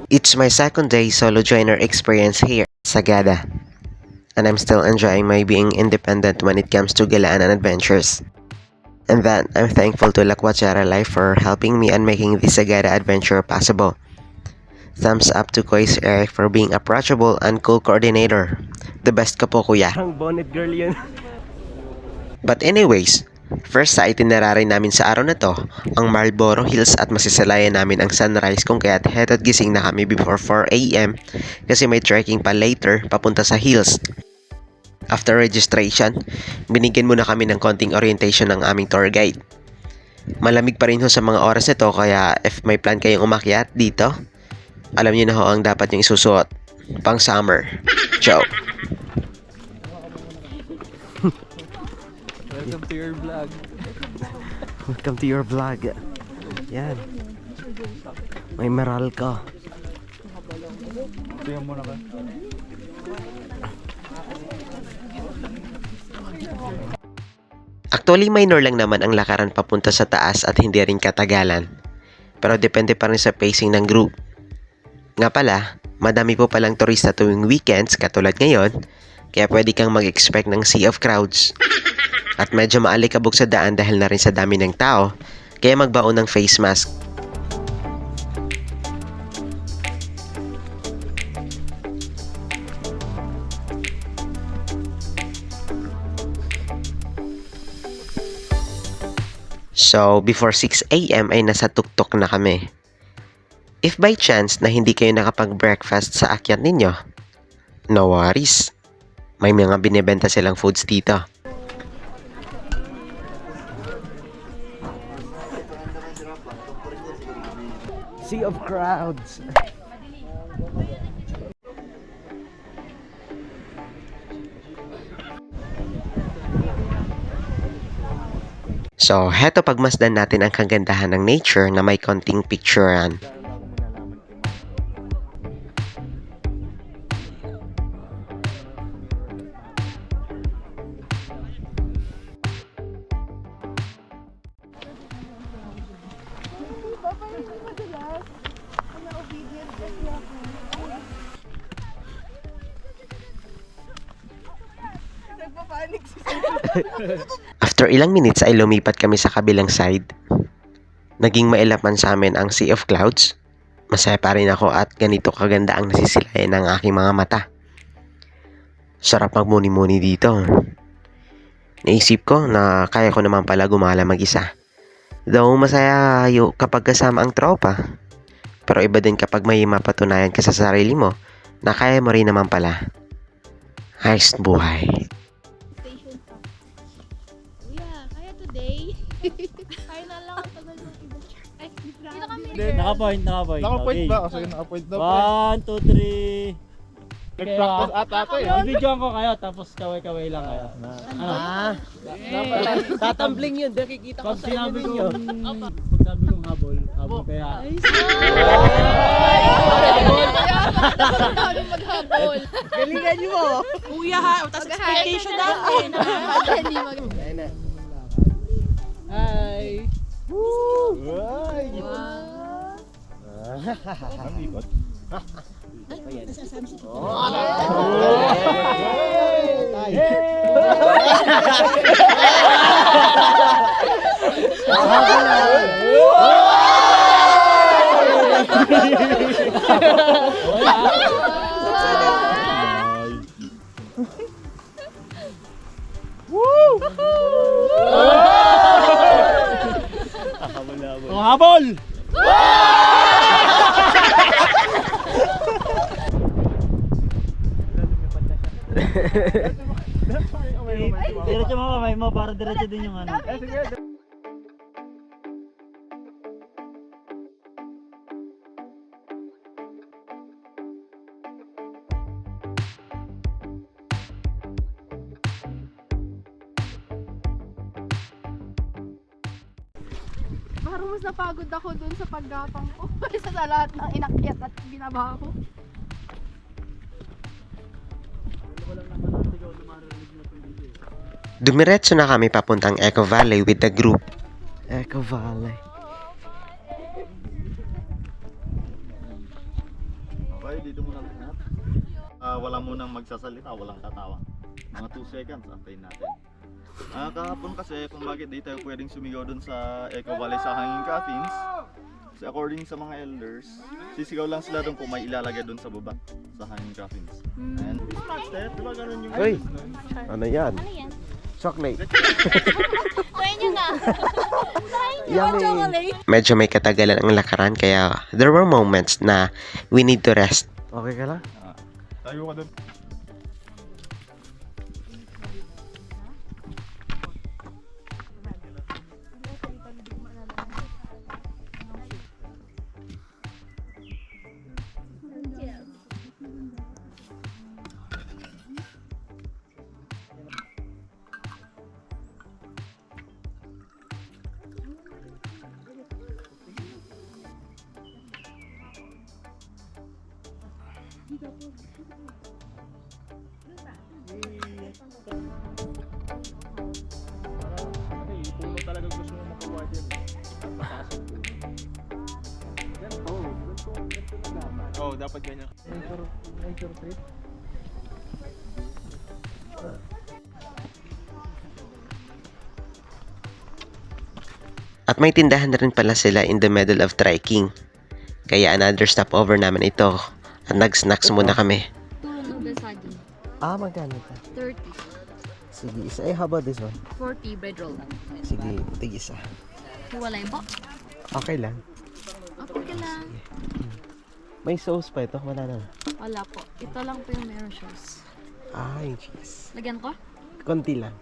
It's my second day solo joiner experience here at Sagada, and I'm still enjoying my being independent when it comes to galaan and adventures. And then, I'm thankful to Lakwachara Life for helping me and making this Sagada adventure possible. Thumbs up to Kois Eric for being approachable and cool coordinator. The best ka po, kuya. Ang bonnet girl yun. But anyways, first sa itinerary namin sa araw na to, ang Marlboro Hills at masisalayan namin ang sunrise kung kaya't heto't gising na kami before 4 AM kasi may trekking pa later papunta sa hills. After registration, binigyan muna kami ng konting orientation ng aming tour guide. Malamig pa rin ho sa mga oras nito kaya if may plan kayong umakyat dito, alam niyo na ho ang dapat yung isusuot. Pang summer. Ciao! Welcome to your vlog. Welcome to your vlog. Yan. May meral ka. Tingnan muna ka. Actually, minor lang naman ang lakaran papunta sa taas at hindi rin katagalan. Pero depende pa rin sa pacing ng group. Nga pala, madami po palang turista tuwing weekends katulad ngayon, kaya pwede kang mag-expect ng sea of crowds. At medyo maalikabok sa daan dahil na rin sa dami ng tao, kaya magbaon ng face mask. So, before 6 AM ay nasa tuktok na kami. If by chance na hindi kayo nakapag-breakfast sa akyat ninyo, no worries. May mga binibenta silang foods dito. Sea of crowds. So, heto pagmasdan natin ang kagandahan ng nature na may konting picturean. After ilang minutes ay lumipat kami sa kabilang side. Naging mailapan sa amin ang sea of clouds. Masaya pa rin ako at ganito kaganda ang nasisilayan ng aking mga mata. Sarap magmuni-muni dito. Naisip ko na kaya ko naman pala gumala mag-isa. Though masaya kapag kasama ang tropa. Pero iba din kapag may mapatunayan ka sa sarili mo na kaya mo rin naman pala. Ayos buhay. Kaya na lang ang tagal ng iba. Ay, grabe. Naka-point. Naka-point Okay. ba? Kasi naka-point daw pa. 1, 2, 3. Nag-practice ata ako eh. Ibidyoan ko kayo, tapos kaway-kaway lang kayo. Tatumbling yun. Nakikita ko Pag sa sinabi inyo. pag sabi kong habol kaya. Sabi maghabol. Galingan nyo mo. Kuya ha, tapos expectation natin. Hindi mag... Hi. Ang ikot. Ang habol! Diretso mo kamay mo para diretso din yung ano. Parang mas napagod ako dun sa paggapang ko kaysa sa lahat ng inakyat at binaba ko. Dumiretso na kami papuntang Eco Valley with the group. Eco Valley. Okay, dito muna lahat. Wala munang magsasalita, walang tatawa. Mga 2 seconds, antayin natin. Kahapon kasi kung bakit di tayo pwedeng sumigaw dun sa Eco Valley sa Hanging Coffins. Kasi according sa mga elders, sisigaw lang sila dun kung may ilalagay dun sa baba sa Hanging Coffins. And Master, diba ganun yung... Uy! Ano yan? Chocolate. Try nyo na. Yummy! Medyo may katagalan ang lakaran kaya there were moments na we need to rest. Okay ka lang? Tayo ka dun. Puno talaga gusto mo makuha dyan. Oh, dapat ganyan. Nature trip. At may tindahan na rin pala sila in the middle of trekking. Kaya another stopover namin ito. At nag-snacks muna kami. Tulong ng saging. Magkano ito? 30. Sige, isa. How about this one? 40 bread roll lang. Sige, tig isa. Hiwalay po. Okay lang. Okay lang. May sauce pa ito? Wala na. Wala po. Ito lang po yung meron sauce. Yung cheese. Lagyan ko? Konti lang.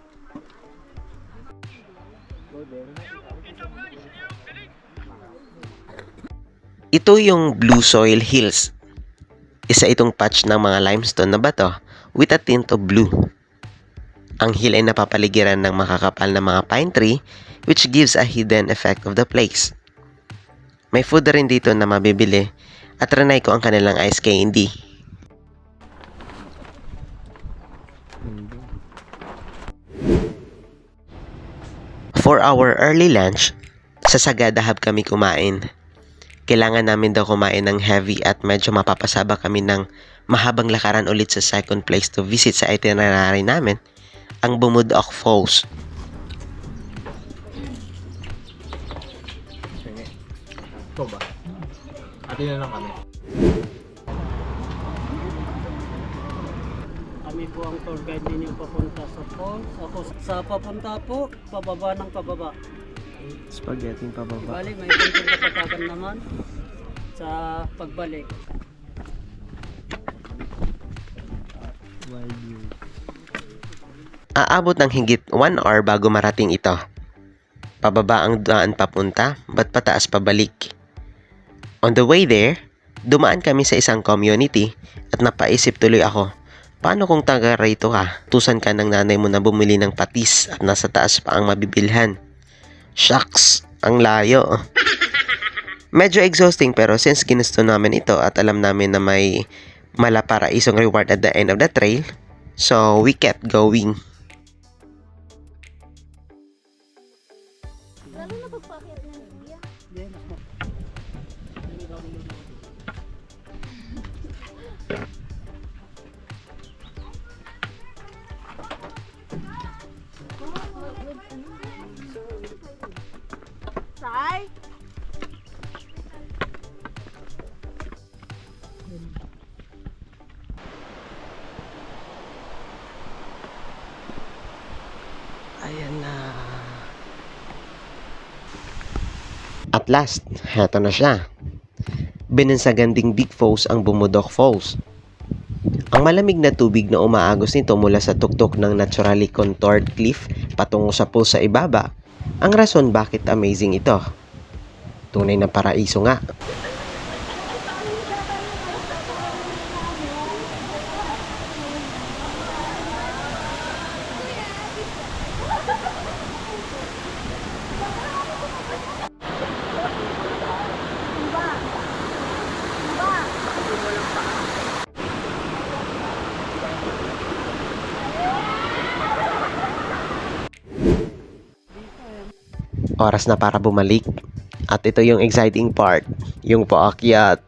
Ito yung Blue Soil Hills. Isa itong patch ng mga limestone na bato with a tint of blue. Ang hill ay napapaligiran ng makakapal na mga pine tree which gives a hidden effect of the place. May food rin dito na mabibili at trinay ko ang kanilang ice candy. For our early lunch, sa Sagada Hub kami kumain. Kailangan namin daw kumain ng heavy at medyo mapapasaba kami ng mahabang lakaran ulit sa second place to visit sa itinerary namin, ang Bumudok Falls. Ito ba? Ati na lang kami. Kami po ang tour guide ninyo papunta sa falls. Ako sa papunta po, pababa ng pababa. Spaghetti pababa. Bali, may konting kapatagan naman sa pagbalik. Aabot ng higit 1 hour bago marating ito. Pababa ang daan papunta, ba't pataas pabalik. On the way there, dumaan kami sa isang community at napaisip tuloy ako, paano kung taga rito ka? Tusan ka ng nanay mo na bumili ng patis at nasa taas pa ang mabibilhan. Shucks, ang layo. Medyo exhausting pero since ginusto namin ito at alam namin na may malaparaisong reward at the end of the trail, so we kept going. Lalo na pagpakit ng India. Sai? Ayan na. At last, heto na siya. Binansaganding Big Falls ang Bumudok Falls. Ang malamig na tubig na umaagos nito mula sa tuktok ng naturally contoured cliff patungo sa pool sa ibaba, ang rason bakit amazing ito. Tunay na paraiso nga. Oras na para bumalik. At ito yung exciting part, yung paakyat.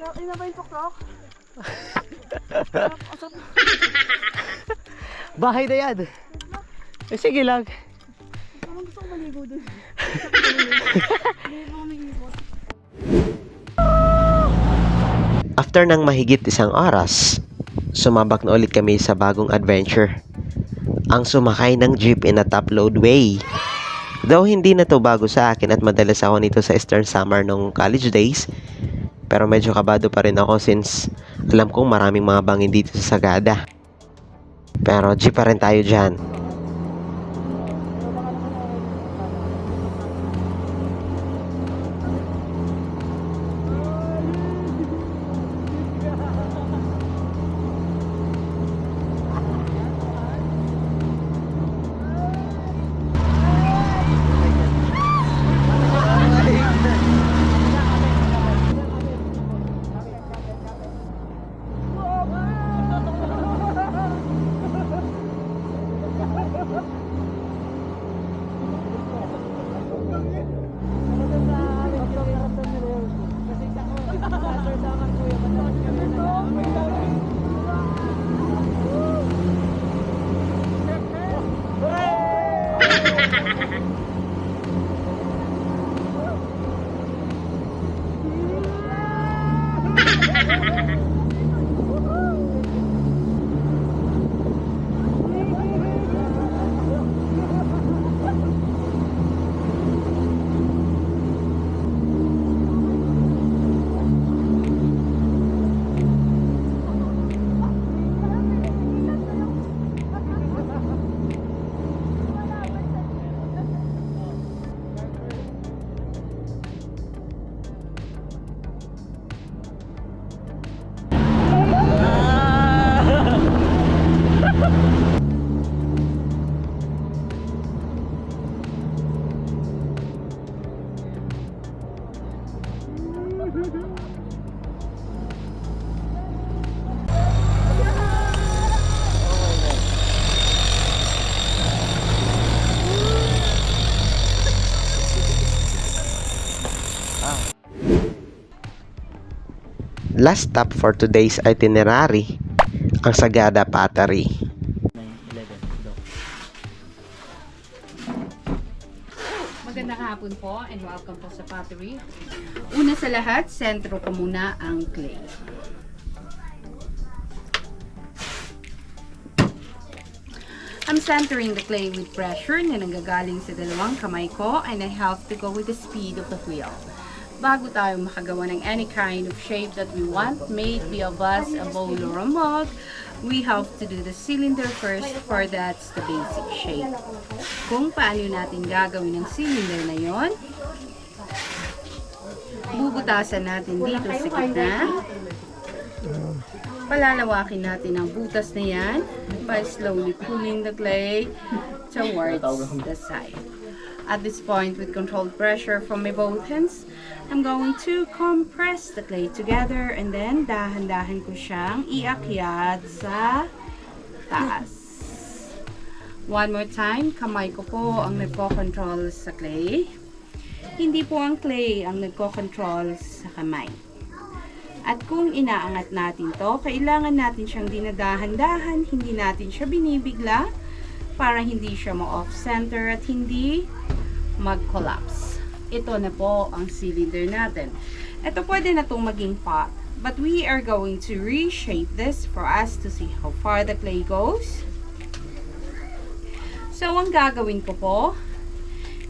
Ina ba yung tuktok? Bahay na yan. Eh, sige lang. Parang gusto ko maligo dun. Hindi mo umiikot. After ng mahigit 1 oras, sumabak na ulit kami sa bagong adventure. Ang sumakay ng jeep in a top load way. Though hindi na to bago sa akin at madalas ako nito sa Eastern Summer nung college days, pero medyo kabado pa rin ako since alam kong maraming mga bangin dito sa Sagada. Pero jeep pa rin tayo dyan. Last stop for today's itinerary, ang Sagada Pottery. Magandang hapon po and welcome po sa Pottery. Una sa lahat, sentro ko muna ang clay. I'm centering the clay with pressure na nanggagaling sa dalawang kamay ko and I have to go with the speed of the wheel. Bago tayo makagawa ng any kind of shape that we want, may it be a vase, a bowl, or a mug, we have to do the cylinder first, for that's the basic shape. Kung paano natin gagawin ang cylinder na yon, bubutasan natin dito sa gitna. Palalawakin natin ang butas na yan by slowly pulling the clay towards the side. At this point, with controlled pressure from my both hands, I'm going to compress the clay together and then dahan-dahan ko siyang iakyat sa taas. One more time, kamay ko po ang nagko-control sa clay. Hindi po ang clay ang nagko-control sa kamay. At kung inaangat natin to, kailangan natin siyang dinadahan-dahan, hindi natin siya binibigla para hindi siya ma-off-center at hindi mag-collapse. Ito na po ang cylinder natin. Ito pwede na itong maging pot, but we are going to reshape this for us to see how far the clay goes. So, ang gagawin ko po,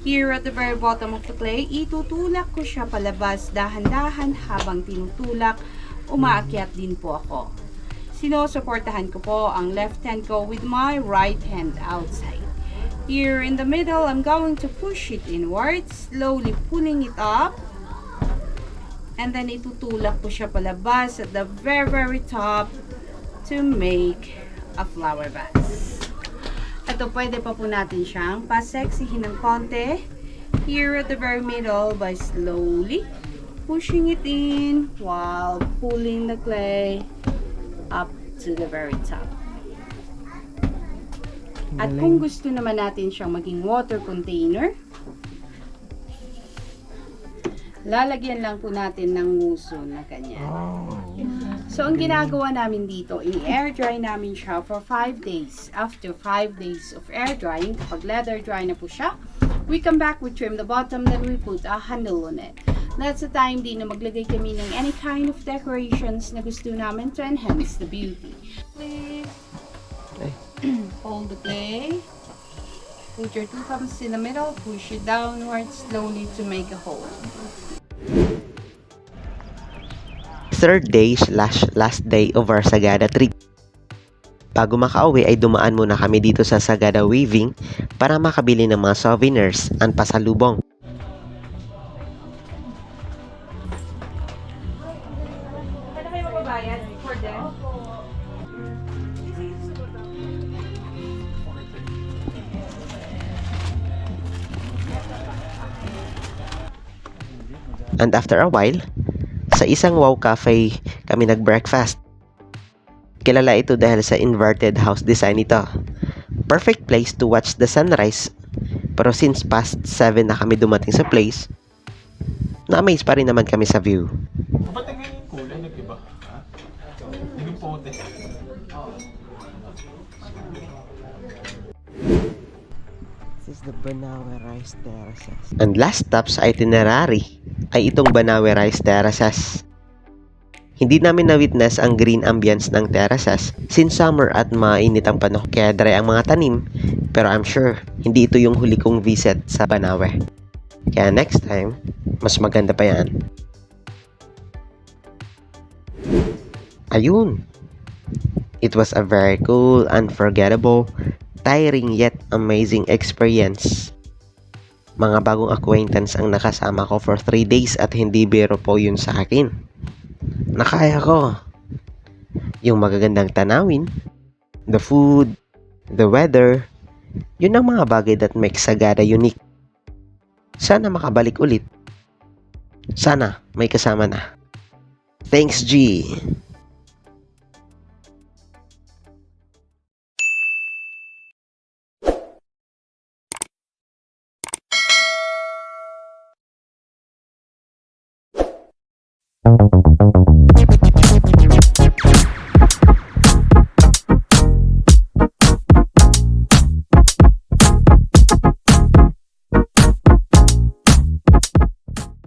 here at the very bottom of the clay, itutulak ko siya palabas dahan-dahan habang tinutulak, umaakyat din po ako. Sinusuportahan ko po ang left hand ko with my right hand outside. Here in the middle, I'm going to push it inwards, slowly pulling it up. And then itutulak ko siya palabas at the very, very top to make a flower vase. Ito, pwede pa po natin siyang paseksihin ng konti. Here at the very middle by slowly pushing it in while pulling the clay up to the very top. At kung gusto naman natin siyang maging water container, lalagyan lang po natin ng nguso na ganyan. So, ang ginagawa namin dito, i-air dry namin siya for 5 days. After 5 days of air drying, kapag leather dry na po siya, we come back, we trim the bottom, then we put a handle on it. That's the time din na maglagay kami ng any kind of decorations na gusto namin to enhance the beauty. Please, hold the clay. Put your 2 thumbs in the middle, push it downwards slowly to make a hole. Third day / last day of our Sagada trip. Bago makauwi ay dumaan muna kami dito sa Sagada Weaving para makabili ng mga souvenirs at pasalubong. And after a while, sa isang wow cafe kami nag-breakfast. Kilala ito dahil sa inverted house design nito. Perfect place to watch the sunrise. Pero since past 7 na kami dumating sa place, na-amaze pa rin naman kami sa view. Ba't naging kulay nag-iba? Ha? Naging pote. This is the Banawe Rice Terraces. And last stop sa itinerary ay itong Banawe Rice Terraces. Hindi namin na-witness ang green ambience ng terraces since summer at mainit ang panahon kaya dry ang mga tanim, pero I'm sure hindi ito yung huli kong visit sa Banawe. Kaya next time, mas maganda pa yan. Ayun! It was a very cool, unforgettable, tiring yet amazing experience. Mga bagong acquaintance ang nakasama ko for 3 days at hindi biro po yun sa akin. Nakaya ko. Yung magagandang tanawin, the food, the weather, yun ang mga bagay that make Sagada unique. Sana makabalik ulit. Sana may kasama na. Thanks, G! Thank you.